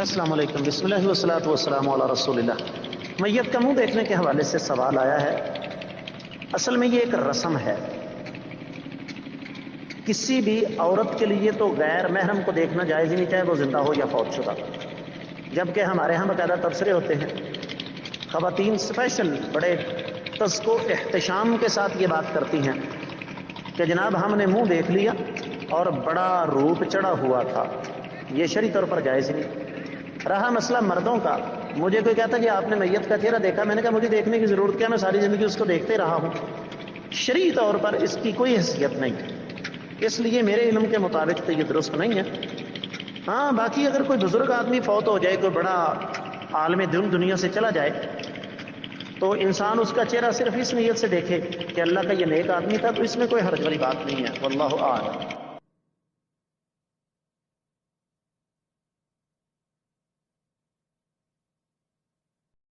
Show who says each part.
Speaker 1: السلام علیکم، بسم اللہ والصلاۃ والسلام علی رسول اللہ۔ میت کا منہ دیکھنے کے حوالے سے سوال آیا ہے۔ اصل میں یہ ایک رسم ہے، کسی بھی عورت کے لیے تو غیر محرم کو دیکھنا جائز ہی نہیں، چاہے وہ زندہ ہو یا فوت شدہ، جبکہ ہمارے ہاں باقاعدہ تبصرے ہوتے ہیں، خواتین اسپیشل بڑے تذک و احتشام کے ساتھ یہ بات کرتی ہیں کہ جناب ہم نے منہ دیکھ لیا اور بڑا روپ چڑھا ہوا تھا، یہ شرعی طور پر جائز نہیں۔ رہا مسئلہ مردوں کا، مجھے کوئی کہتا کہ آپ نے میت کا چہرہ دیکھا، میں نے کہا مجھے دیکھنے کی ضرورت کیا، میں ساری زندگی اس کو دیکھتے رہا ہوں، شرعی طور پر اس کی کوئی حیثیت نہیں، اس لیے میرے علم کے مطابق تو یہ درست نہیں ہے۔ ہاں باقی اگر کوئی بزرگ آدمی فوت ہو جائے، کوئی بڑا عالم دنیا سے چلا جائے، تو انسان اس کا چہرہ صرف اس نیت سے دیکھے کہ اللہ کا یہ نیک آدمی تھا، تو اس میں کوئی حرج والی بات نہیں ہے، واللہ اعلم۔